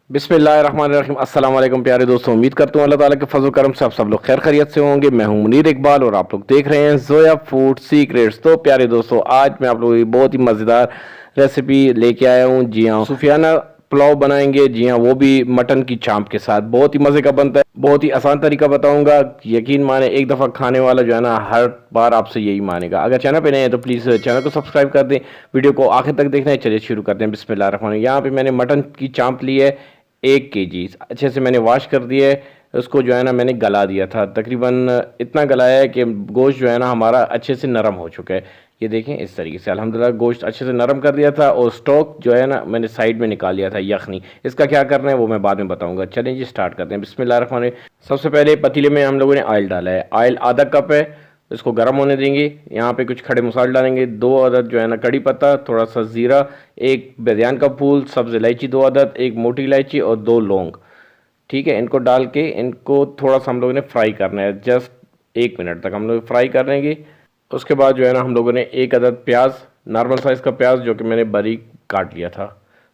बिस्मिल्लाहिर्रहमानिर्रहीम। अस्सलाम वालेकुम प्यारे दोस्तों, उम्मीद करता हूँ अल्लाह ताला के फजल करम से आप सब लोग खैर खैरियत से होंगे। मैं हूं मुनीर इकबाल और आप लोग देख रहे हैं जोया फूड सीक्रेट्स। तो प्यारे दोस्तों, आज मैं आप लोगों की बहुत ही मज़ेदार रेसिपी लेके आया हूँ। जी हाँ, सूफियाना पुलाव बनाएंगे। जी हाँ, वो भी मटन की चांप के साथ। बहुत ही मज़े का बनता है, बहुत ही आसान तरीका बताऊंगा। यकीन माने, एक दफ़ा खाने वाला जो है ना हर बार आपसे यही मानेगा। अगर चैनल पे नए हैं तो प्लीज़ चैनल को सब्सक्राइब कर दें, वीडियो को आखिर तक देखना है। चलिए शुरू करते हैं। बिस्मिल्लाह। यहाँ पे मैंने मटन की चांप ली है 1 kg। अच्छे से मैंने वॉश कर दिया है। उसको जो है ना मैंने गला दिया था, तकरीबन इतना गलाया है कि गोश्त जो है ना हमारा अच्छे से नरम हो चुका है। ये देखें, इस तरीके से अल्हम्दुलिल्लाह गोश्त अच्छे से नरम कर दिया था। और स्टॉक जो है ना मैंने साइड में निकाल लिया था, यखनी। इसका क्या करना है वो मैं बाद में बताऊंगा। चलें जी, स्टार्ट करते हैं। बिस्मिल्लाह। सबसे पहले पतीले में हम लोगों ने ऑयल डाला है। ऑयल आधा कप है, इसको गर्म होने देंगे। यहाँ पे कुछ खड़े मसाले डालेंगे। 2 अदद जो है ना कड़ी पत्ता, थोड़ा सा ज़ीरा, एक बेदियान का फूल, सब्ज़ इलायची 2 अदद, एक मोटी इलायची और 2 लौंग। ठीक है, इनको डाल के इनको थोड़ा सा हम लोगों ने फ्राई करना है। जस्ट 1 मिनट तक हम लोग फ्राई कर लेंगे। उसके बाद जो है ना हम लोगों ने 1 अदद प्याज, नॉर्मल साइज़ का प्याज जो कि मैंने बारीक काट लिया था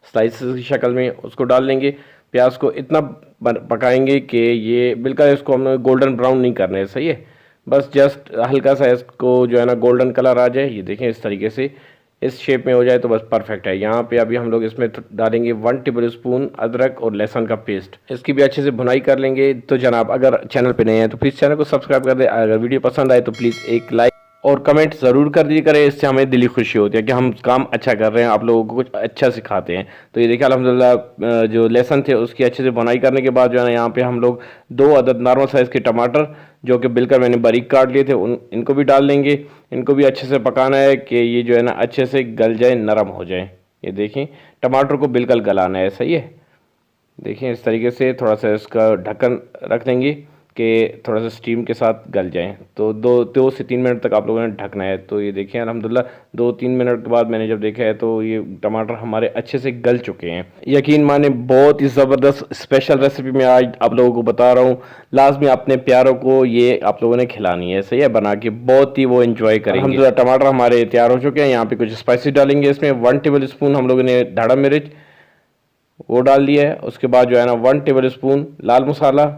स्लाइसेस की शक्ल में, उसको डाल लेंगे। प्याज को इतना पकाएंगे कि ये बिल्कुल, इसको हम लोग गोल्डन ब्राउन नहीं करना है, सही है। बस जस्ट हल्का सा इसको जो है ना गोल्डन कलर आ जाए। ये देखें, इस तरीके से इस शेप में हो जाए तो बस परफेक्ट है। यहाँ पे अभी हम लोग इसमें डालेंगे 1 टेबल स्पून अदरक और लहसुन का पेस्ट। इसकी भी अच्छे से भुनाई कर लेंगे। तो जनाब, अगर चैनल पे नए हैं तो प्लीज़ चैनल को सब्सक्राइब कर दें। अगर वीडियो पसंद आए तो प्लीज़ एक लाइक और कमेंट ज़रूर कर दिया करें। इससे हमें दिली खुशी होती है कि हम काम अच्छा कर रहे हैं, आप लोगों को कुछ अच्छा सिखाते हैं। तो ये देखिए अल्हम्दुलिल्लाह जो लहसुन थे उसकी अच्छे से बुनाई करने के बाद जो है ना यहाँ पे हम लोग 2 अदद नॉर्मल साइज़ के टमाटर जो कि बिल्कुल मैंने बारीक काट लिए थे इनको भी डाल देंगे। इनको भी अच्छे से पकाना है कि ये जो है ना अच्छे से गल जाए, नरम हो जाए। ये देखें, टमाटर को बिल्कुल गलाना है, सही है। देखिए, इस तरीके से थोड़ा सा इसका ढक्कन रख देंगे कि थोड़ा सा स्टीम के साथ गल जाएँ। तो 2 से 3 मिनट तक आप लोगों ने ढकना है। तो ये देखिए अल्हम्दुलिल्लाह 2-3 मिनट के बाद मैंने जब देखा है तो ये टमाटर हमारे अच्छे से गल चुके हैं। यकीन माने, बहुत ही ज़बरदस्त स्पेशल रेसिपी मैं आज आप लोगों को बता रहा हूँ। लाजमी अपने प्यारों को ये आप लोगों ने खिलानी है, सही है, बना के बहुत ही वो एंजॉय करेंगे। अल्हम्दुलिल्लाह टमाटर हमारे तैयार हो चुके हैं। यहाँ पे कुछ स्पाइसी डालेंगे। इसमें 1 टेबल स्पून हम लोगों ने दाढ़ा मिर्च वो डाल दिया है। उसके बाद जो है ना 1 टेबल स्पून लाल मसाला,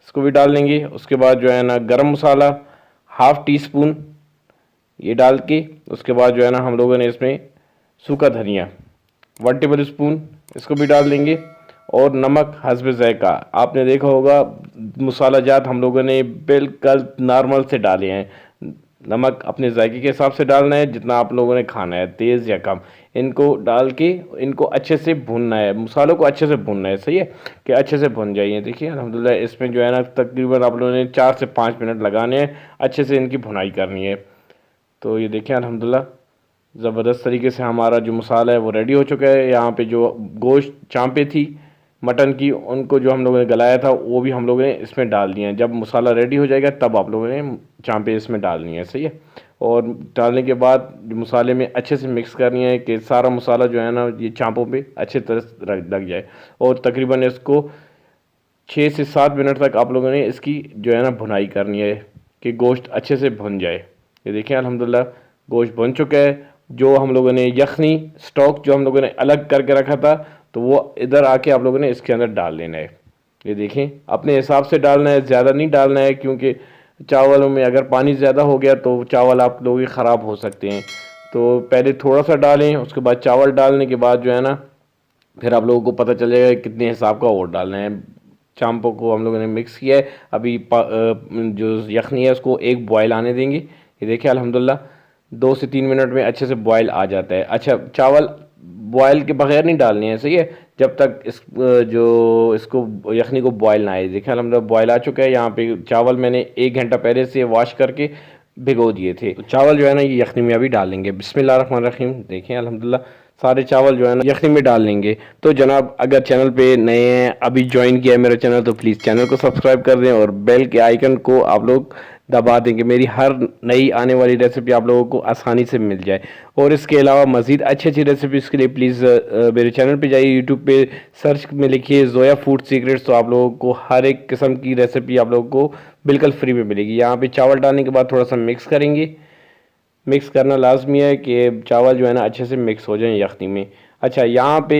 इसको भी डाल देंगे। उसके बाद जो है ना गरम मसाला 1/2 टी स्पून ये डाल के, उसके बाद जो है ना हम लोगों ने इसमें सूखा धनिया 1 टेबल स्पून इसको भी डाल देंगे। और नमक हस्ब ज़ायक़ा। आपने देखा होगा मसाला जात हम लोगों ने बिल्कुल नॉर्मल से डाले हैं। नमक अपने जायके के हिसाब से डालना है, जितना आप लोगों ने खाना है, तेज़ या कम। इनको डाल के इनको अच्छे से भूनना है, मसालों को अच्छे से भूनना है, सही है, कि अच्छे से भुन जाइए। देखिए अल्हम्दुलिल्लाह इसमें जो है ना तकरीबन आप लोगों ने 4 से 5 मिनट लगाने हैं, अच्छे से इनकी भुनाई करनी है। तो ये देखिए अल्हम्दुलिल्लाह ज़बरदस्त तरीके से हमारा जो मसाला है वो रेडी हो चुका है। यहाँ पे जो गोश्त चांपे थी मटन की, उनको जो हम लोगों ने गलाया था वो भी हम लोगों ने इसमें डाल दिया है। जब मसाला रेडी हो जाएगा तब आप लोगों ने चांपे इसमें डालनी है, सही है। और डालने के बाद मसाले में अच्छे से मिक्स करनी है कि सारा मसाला जो है ना ये चांपों पे अच्छे तरह से लग जाए। और तकरीबन इसको 6 से 7 मिनट तक आप लोगों ने इसकी जो है ना भुनाई करनी है कि गोश्त अच्छे से भुन जाए। ये देखिए अल्हम्दुलिल्लाह गोश्त भुन चुका है। जो हम लोगों ने यखनी स्टॉक जो हम लोगों ने अलग करके रखा था, तो वो इधर आके आप लोगों ने इसके अंदर डाल देना है। ये देखें, अपने हिसाब से डालना है, ज़्यादा नहीं डालना है, क्योंकि चावलों में अगर पानी ज़्यादा हो गया तो चावल आप लोगों के ख़राब हो सकते हैं। तो पहले थोड़ा सा डालें, उसके बाद चावल डालने के बाद जो है ना फिर आप लोगों को पता चलेगा कितने हिसाब का और डालना है। चांपों को हम लोगों ने मिक्स किया है। अभी जो यखनी है उसको एक बॉयल आने देंगे। ये देखिए अल्हम्दुलिल्लाह 2 से 3 मिनट में अच्छे से बॉयल आ जाता है। अच्छा, चावल बॉयल के बगैर नहीं डालनी है, सही है, जब तक जो इसको यखनी को बॉयल ना आए। देखिए अल्हम्दुलिल्लाह बॉयल आ चुका है। यहाँ पे चावल मैंने 1 घंटा पहले से वॉश करके भिगो दिए थे। तो चावल जो है ना ये यखनी में अभी डाल लेंगे। बिस्मिल्लाहिर्रहमानिर्रहीम। देखें अल्हम्दुलिल्लाह सारे चावल जो है ना यखनी में डाल लेंगे। तो जनाब, अगर चैनल पे नए हैं, अभी ज्वाइन किया है मेरा चैनल, तो प्लीज़ चैनल को सब्सक्राइब कर दें और बेल के आइकन को आप लोग दबा दें कि मेरी हर नई आने वाली रेसिपी आप लोगों को आसानी से मिल जाए। और इसके अलावा मज़ीद अच्छी अच्छी रेसिपीज़ के लिए प्लीज़ मेरे चैनल पे जाइए, यूट्यूब पे सर्च में लिखिए जोया फूड सीक्रेट्स। तो आप लोगों को हर एक किस्म की रेसिपी आप लोगों को बिल्कुल फ्री में मिलेगी। यहाँ पे चावल डालने के बाद थोड़ा सा मिक्स करेंगे। मिक्स करना लाजमी है कि चावल जो है ना अच्छे से मिक्स हो जाए यखनी में। अच्छा, यहाँ पे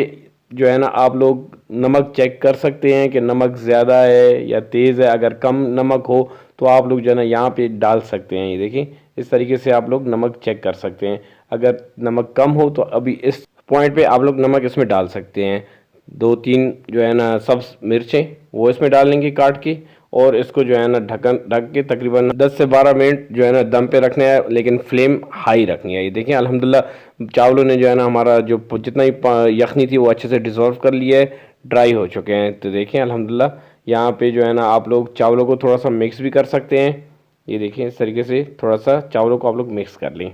जो है ना आप लोग नमक चेक कर सकते हैं कि नमक ज़्यादा है या तेज़ है। अगर कम नमक हो तो आप लोग जो है ना यहाँ पे डाल सकते हैं। ये देखिए इस तरीके से आप लोग नमक चेक कर सकते हैं। अगर नमक कम हो तो अभी इस पॉइंट पे आप लोग नमक इसमें डाल सकते हैं। 2-3 जो है ना सब्ज़ मिर्चें वो इसमें डाल लेंगे काट के, और इसको जो है ना ढक के तकरीबन 10 से 12 मिनट जो है ना दम पे रखना है, लेकिन फ्लेम हाई रखनी है। ये देखिए अल्हम्दुलिल्लाह चावलों ने जो है ना हमारा जो जितना ही यखनी थी वो अच्छे से डिज़ोल्व कर लिया है, ड्राई हो चुके हैं। तो देखिए अल्हम्दुलिल्लाह यहाँ पे जो है ना आप लोग चावलों को थोड़ा सा मिक्स भी कर सकते हैं। ये देखिए इस तरीके से थोड़ा सा चावलों को आप लोग मिक्स कर लें,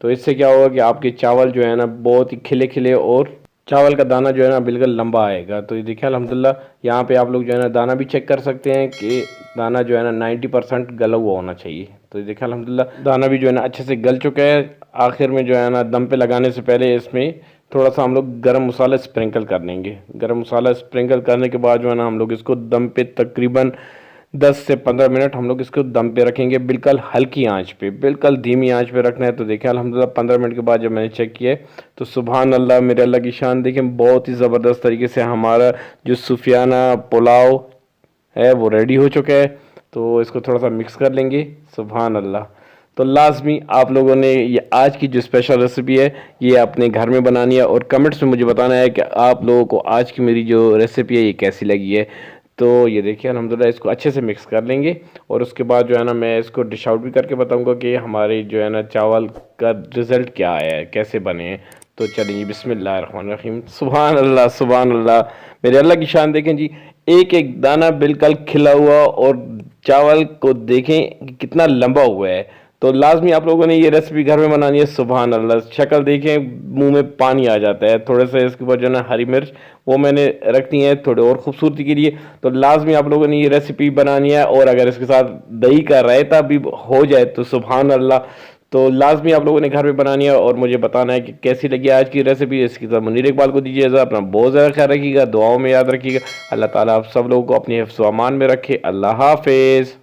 तो इससे क्या होगा कि आपके चावल जो है ना बहुत ही खिले खिले और चावल का दाना जो है ना बिल्कुल लंबा आएगा। तो ये देखिए अल्हम्दुलिल्लाह यहाँ पे आप लोग जो है ना दाना भी चेक कर सकते हैं कि दाना जो है ना 90% गला हुआ होना चाहिए। तो ये देखिए अल्हम्दुलिल्लाह दाना भी जो है ना अच्छे से गल चुका है। आखिर में जो है ना दम पे लगाने से पहले इसमें थोड़ा सा हम लोग गरम मसाला स्प्रिंकल कर लेंगे। गरम मसाला स्प्रिंकल करने के बाद जो है ना हम लोग इसको दम पे तकरीबन 10 से 15 मिनट हम लोग इसको दम पे रखेंगे, बिल्कुल हल्की आंच पे, बिल्कुल धीमी आंच पे रखना है। तो देखिए अल्हम्दुलिल्लाह 15 मिनट के बाद जब मैंने चेक किया तो सुभान अल्लाह, मेरे अल्लाह की शान देखिए, बहुत ही ज़बरदस्त तरीके से हमारा जो सूफियाना पुलाव है वो रेडी हो चुका है। तो इसको थोड़ा सा मिक्स कर लेंगे। सुभान अल्लाह। तो लाजमी आप लोगों ने ये आज की जो स्पेशल रेसिपी है ये अपने घर में बनानी है, और कमेंट्स में मुझे बताना है कि आप लोगों को आज की मेरी जो रेसिपी है ये कैसी लगी है। तो ये देखिए अल्हम्दुलिल्लाह इसको अच्छे से मिक्स कर लेंगे, और उसके बाद जो है ना मैं इसको डिश आउट भी करके बताऊंगा कि हमारे जो है ना चावल का रिज़ल्ट क्या आया है, कैसे बने हैं। तो चलिए बिस्मिल्लाहिर्रहमानिर्रहीम। सुभान अल्लाह सुभान अल्लाह, मेरे अल्लाह की शान देखें जी, एक एक दाना बिल्कुल खिला हुआ, और चावल को देखें कि कितना लंबा हुआ है। तो लाजमी आप लोगों ने ये रेसिपी घर में बनानी है। सुभान अल्लाह, शक्ल देखें मुंह में पानी आ जाता है। थोड़े से इसके ऊपर जो है ना हरी मिर्च वो मैंने रख दी है थोड़े और खूबसूरती के लिए। तो लाजमी आप लोगों ने ये रेसिपी बनानी है, और अगर इसके साथ दही का रायता भी हो जाए तो सुभान अल्लाह। तो लाजमी आप लोगों ने घर में बनानी है, और मुझे बताना है कि कैसी लगी आज की रेसिपी। इसकी तरह मुनीर इकबाल को दीजिए अपना बहुत ज़्यादा ख्याल रखिएगा, दुआओं में याद रखिएगा। अल्लाह ताला आप सब लोगों को अपनी हिफ्ज़ व अमान में रखे। अल्लाह हाफिज़।